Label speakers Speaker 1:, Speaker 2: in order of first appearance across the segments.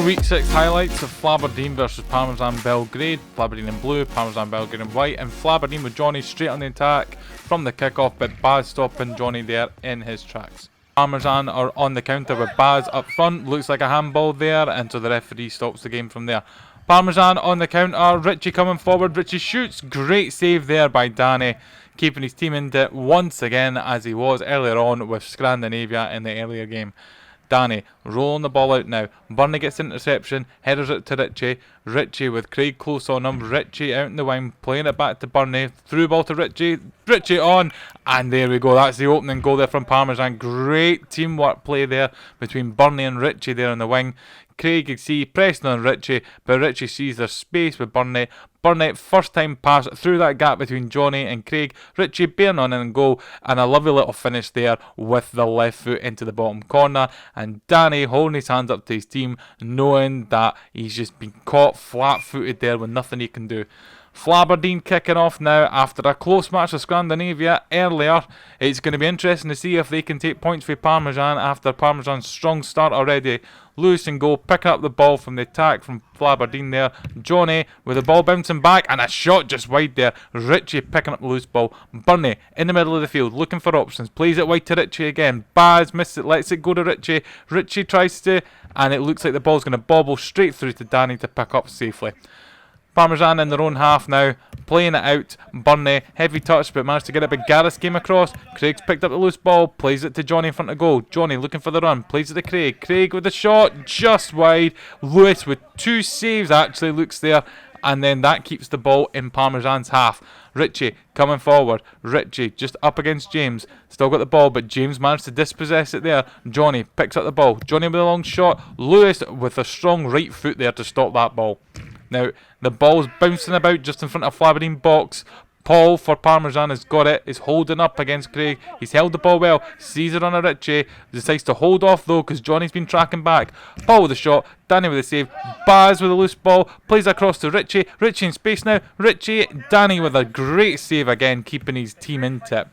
Speaker 1: Week 6 highlights of Flaberdeen versus Parmesan Belgrade. Flaberdeen in blue, Parmesan Belgrade in white, and Flaberdeen with Johnny straight on the attack from the kickoff, but Baz stopping Johnny there in his tracks. Parmesan are on the counter with Baz up front, looks like a handball there, and so the referee stops the game from there. Parmesan on the counter, Richie coming forward, Richie shoots, great save there by Danny, keeping his team in it once again as he was earlier on with Scandinavia in the earlier game. Danny rolling the ball out now. Burnley gets interception, headers it to Richie. Richie with Craig close on him. Richie out in the wing, playing it back to Burnley. Through ball to Richie. Richie on, and there we go. That's the opening goal there from Parmesan. Great teamwork play there between Burnley and Richie there in the wing. Craig, you see, pressing on Richie, but Richie sees there's space with Burnley. Burnley, first time pass through that gap between Johnny and Craig. Richie bearing on and goal, and a lovely little finish there with the left foot into the bottom corner. And Danny holding his hands up to his team, knowing that he's just been caught flat-footed there with nothing he can do. Flaberdeen kicking off now after a close match with Scandinavia earlier. It's going to be interesting to see if they can take points for Parmesan after Parmesan's strong start already. Lewis and goal, picking up the ball from the attack from Flaberdeen there. Johnny with the ball bouncing back and a shot just wide there. Richie picking up the loose ball. Burnley in the middle of the field looking for options. Plays it wide to Richie again. Baz misses it, lets it go to Richie. Richie tries to, and it looks like the ball's going to bobble straight through to Danny to pick up safely. Parmesan in their own half now, playing it out. Burnley, heavy touch, but managed to get it. But Gareth came across. Craig's picked up the loose ball, plays it to Johnny in front of goal. Johnny looking for the run, plays it to Craig. Craig with the shot, just wide. Lewis with two saves actually looks there, and then that keeps the ball in Parmesan's half. Richie coming forward. Richie just up against James. Still got the ball, but James managed to dispossess it there. Johnny picks up the ball. Johnny with a long shot. Lewis with a strong right foot there to stop that ball. Now, the ball's bouncing about just in front of Flaberdeen box. Paul for Parmesan has got it, is holding up against Craig. He's held the ball well, sees it on a Richie, decides to hold off though because Johnny's been tracking back. Paul with the shot, Danny with the save, Baz with a loose ball, plays across to Richie. Richie in space now, Richie, Danny with a great save again, keeping his team in it.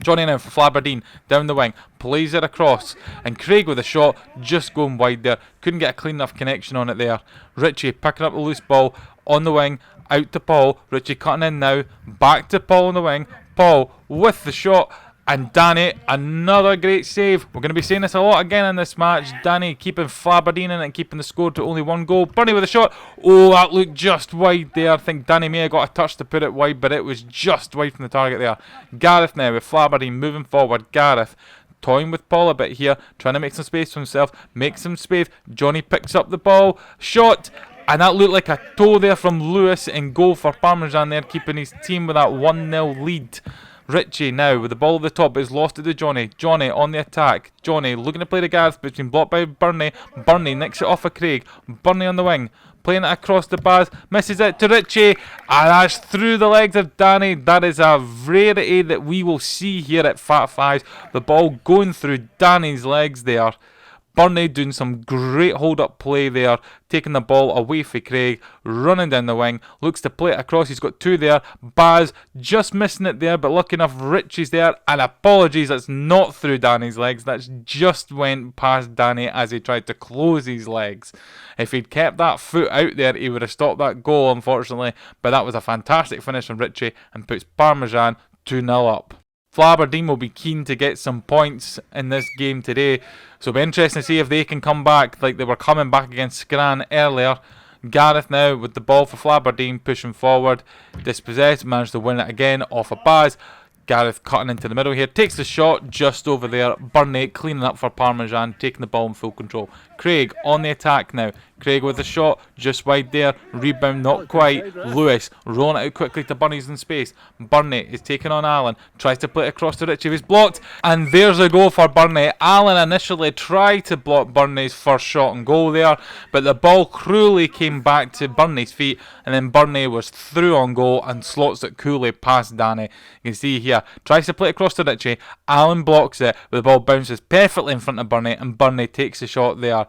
Speaker 1: Johnny now for Flaberdeen, down the wing, plays it across, and Craig with a shot, just going wide there, couldn't get a clean enough connection on it there. Richie picking up the loose ball, on the wing, out to Paul, Richie cutting in now, back to Paul on the wing, Paul with the shot, and Danny, another great save. We're going to be saying this a lot again in this match. Danny keeping Flaberdeen in and keeping the score to only one goal. Burnley with a shot. Oh, that looked just wide there. I think Danny may have got a touch to put it wide, but it was just wide from the target there. Gareth now with Flaberdeen moving forward. Gareth toying with Paul a bit here, trying to make some space for himself. Makes some space. Johnny picks up the ball. Shot. And that looked like a toe there from Lewis in goal for Parmesan there, keeping his team with that 1-0 lead. Richie now with the ball at the top, but he's lost it to Johnny. Johnny on the attack. Johnny looking to play the Gareth, but it's been blocked by Burnley. Burnley nicks it off of Craig. Burnley on the wing, playing it across the Baz, misses it to Richie, and that's through the legs of Danny. That is a rarity that we will see here at Fat Fives. The ball going through Danny's legs there. Burnley doing some great hold-up play there, taking the ball away for Craig, running down the wing, looks to play it across, he's got two there, Baz just missing it there, but lucky enough Richie's there, and apologies, that's not through Danny's legs, that's just went past Danny as he tried to close his legs. If he'd kept that foot out there, he would have stopped that goal, unfortunately, but that was a fantastic finish from Richie, and puts Parmesan 2-0 up. Flaberdeen will be keen to get some points in this game today, so it'll be interesting to see if they can come back like they were coming back against Scran earlier. Gareth now with the ball for Flaberdeen, pushing forward, dispossessed, managed to win it again off a Baz. Gareth cutting into the middle here, takes the shot just over there. Burnley cleaning up for Parmesan, taking the ball in full control. Craig on the attack now. Craig with the shot, just wide there. Rebound not quite. Lewis rolling it out quickly to Burnley's in space. Burnley is taking on Allen. Tries to play it across to Richie. He's blocked. And there's a goal for Burnley. Allen initially tried to block Burnley's first shot and goal there. But the ball cruelly came back to Burnley's feet. And then Burnley was through on goal and slots it coolly past Danny. You can see here. Tries to play it across to Richie. Allen blocks it. But the ball bounces perfectly in front of Burnley. And Burnley takes the shot there.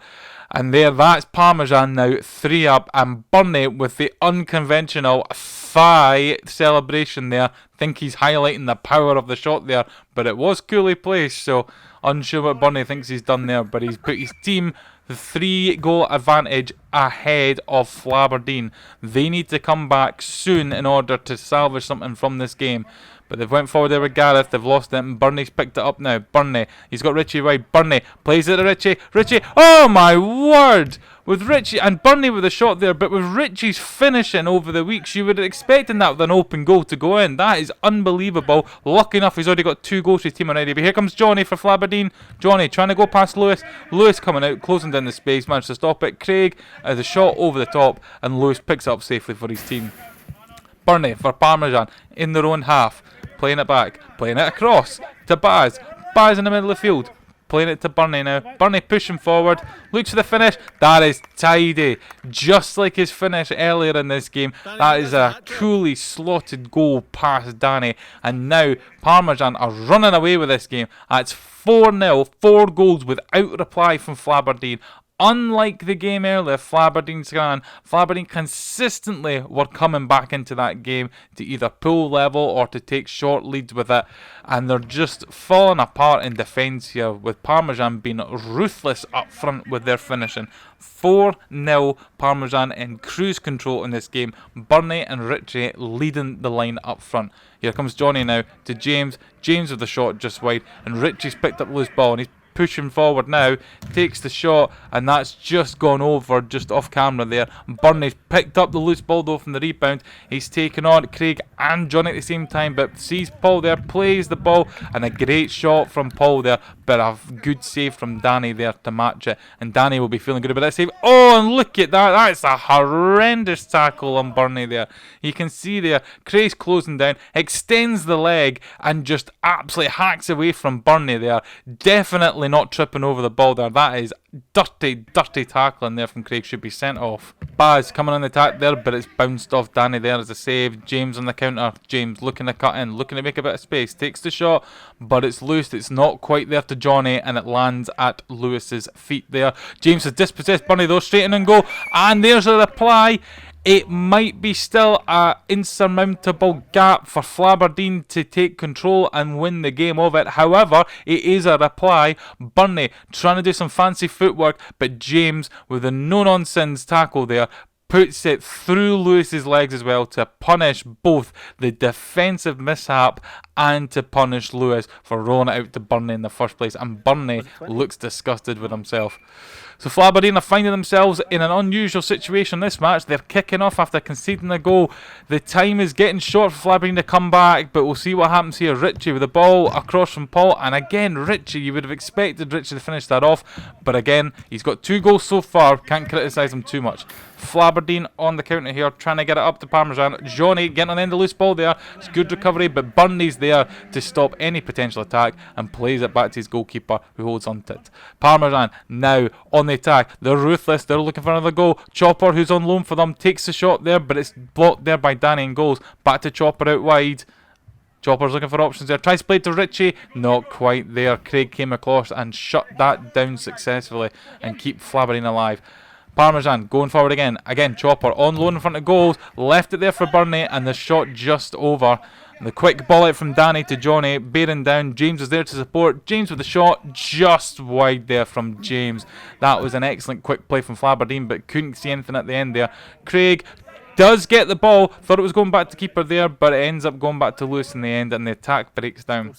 Speaker 1: And there, that's Parmesan now 3 up, and Burnley with the unconventional thigh celebration there. I think he's highlighting the power of the shot there, but it was coolly placed, so Unsure what Burnley thinks he's done there, but he's put his team the 3-goal advantage ahead of Flaberdeen. They need to come back soon in order to salvage something from this game. But they've went forward there with Gareth. They've lost it, and Burnley's picked it up now. Burnley, he's got Richie wide. Burnley plays it to Richie. Richie, oh my word! With Richie, and Burnley with a shot there, but with Richie's finishing over the weeks, you would have expected that with an open goal to go in. That is unbelievable. Lucky enough, he's already got 2 goals for his team already. But here comes Johnny for Flaberdeen. Johnny trying to go past Lewis. Lewis coming out, closing down the space, managed to stop it. Craig, the shot over the top, and Lewis picks it up safely for his team. Burnley for Parmesan in their own half. Playing it back, playing it across to Baz. Baz in the middle of the field. Playing it to Burnley now. Burnley pushing forward. Looks for the finish. That is tidy. Just like his finish earlier in this game. That is a coolly slotted goal past Danny. And now Parmesan are running away with this game. That's 4-0. 4 goals without reply from Flaberdeen. Unlike the game earlier, Flaberdeen consistently were coming back into that game to either pull level or to take short leads with it, and they're just falling apart in defence here, with Parmesan being ruthless up front with their finishing. 4-0 Parmesan in cruise control in this game. Burnley and Richie leading the line up front. Here comes Johnny now to James. James with the shot just wide, and Richie's picked up the loose ball, and he's pushing forward now, takes the shot, and that's just gone over just off camera there. Burnley's picked up the loose ball though from the rebound. He's taken on Craig and Johnny at the same time, but sees Paul there, plays the ball, and a great shot from Paul there, but a good save from Danny there to match it, and Danny will be feeling good about that save. Oh, and look at that, that's a horrendous tackle on Burnley there. You can see there, Craig's closing down, extends the leg, and just absolutely hacks away from Burnley there. Definitely not tripping over the ball there. That is dirty tackling there from Craig. Should be sent off. Baz coming on the attack there, but it's bounced off Danny there as a save. James on the counter. James looking to cut in, looking to make a bit of space. Takes the shot, but it's loose. It's not quite there to Johnny, and it lands at Lewis's feet there. James has dispossessed Burnley though, straight in and go, and there's a reply. It might be still an insurmountable gap for Flaberdeen to take control and win the game of it. However, it is a reply. Burnley trying to do some fancy footwork, but James with a no-nonsense tackle there puts it through Lewis's legs as well to punish both the defensive mishap and to punish Lewis for rolling it out to Burnley in the first place. And Burnley looks disgusted with himself. So Flaberdeen are finding themselves in an unusual situation this match. They're kicking off after conceding a goal. The time is getting short for Flaberdeen to come back, but we'll see what happens here. Richie with the ball across from Paul, and again Richie, you would have expected Richie to finish that off, but again he's got 2 goals so far, can't criticise him too much. Flaberdeen on the counter here, trying to get it up to Parmesan. Johnny getting on the end of the loose ball there. It's good recovery, but Burnley's there to stop any potential attack and plays it back to his goalkeeper, who holds on to it. Parmesan now on the attack. They're ruthless. They're looking for another goal. Chopper, who's on loan for them, takes the shot there, but it's blocked there by Danny and goals. Back to Chopper out wide. Chopper's looking for options there. Tries to play to Richie. Not quite there. Craig came across and shut that down successfully and keep Flaberdeen alive. Parmesan going forward again. Again, Chopper on loan in front of goals. Left it there for Burnley, and the shot just over. The quick ball out from Danny to Johnny, bearing down. James is there to support. James with the shot just wide there from James. That was an excellent quick play from Flaberdeen, but couldn't see anything at the end there. Craig does get the ball. Thought it was going back to keeper there, but it ends up going back to Lewis in the end, and the attack breaks down.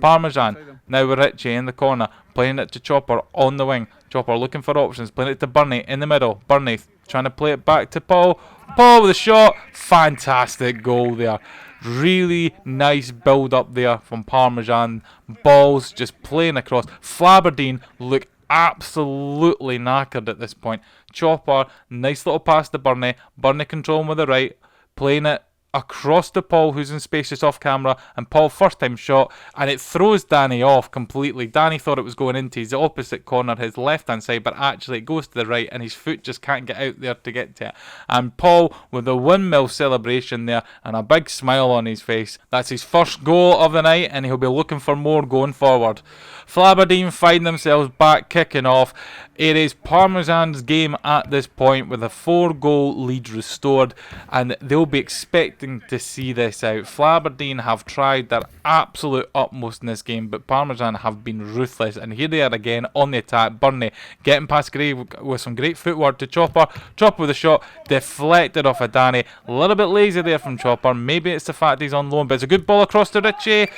Speaker 1: Parmesan now with Richie in the corner, playing it to Chopper on the wing. Chopper looking for options, playing it to Burnley in the middle. Burnley trying to play it back to Paul. Paul with a shot. Fantastic goal there. Really nice build up there from Parmesan. Balls just playing across. Flaberdeen look absolutely knackered at this point. Chopper, nice little pass to Burnley. Burnley controlling with the right, playing it across to Paul, who's in space just off camera, and Paul first time shot, and it throws Danny off completely. Danny thought it was going into his opposite corner, his left hand side, but actually it goes to the right, and his foot just can't get out there to get to it. And Paul with a windmill celebration there and a big smile on his face. That's his first goal of the night, and he'll be looking for more going forward. Flaberdeen find themselves back kicking off. It is Parmesan's game at this point with a 4-goal lead restored, and they'll be expected expecting to see this out. Flaberdeen have tried their absolute utmost in this game, but Parmesan have been ruthless. And here they are again on the attack. Burnley getting past Gray with some great footwork to Chopper. Chopper with a shot, deflected off of Danny. A little bit lazy there from Chopper. Maybe it's the fact he's on loan, but it's a good ball across to Richie.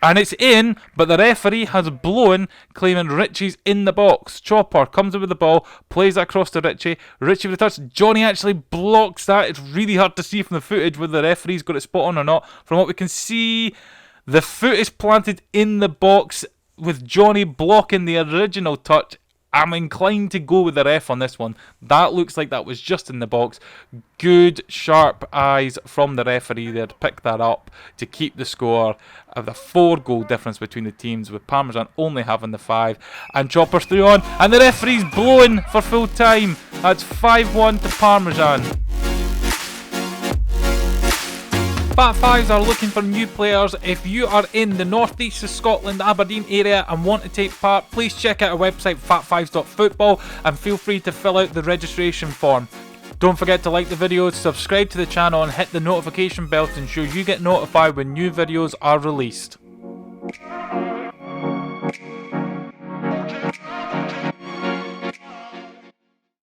Speaker 1: And it's in, but the referee has blown, claiming Richie's in the box. Chopper comes in with the ball, plays that across to Richie. Richie with a touch. Johnny actually blocks that. It's really hard to see from the footage whether the referee's got it spot on or not. From what we can see, the foot is planted in the box with Johnny blocking the original touch. I'm inclined to go with the ref on this one. That looks like that was just in the box. Good, sharp eyes from the referee there to pick that up to keep the score of the 4-goal difference between the teams, with Parmesan only having the 5. And Chopper's through on, and the referee's blowing for full time. That's 5-1 to Parmesan. Fat Fives are looking for new players. If you are in the northeast of Scotland, Aberdeen area and want to take part, please check out our website fatfives.football and feel free to fill out the registration form. Don't forget to like the video, subscribe to the channel and hit the notification bell to ensure you get notified when new videos are released.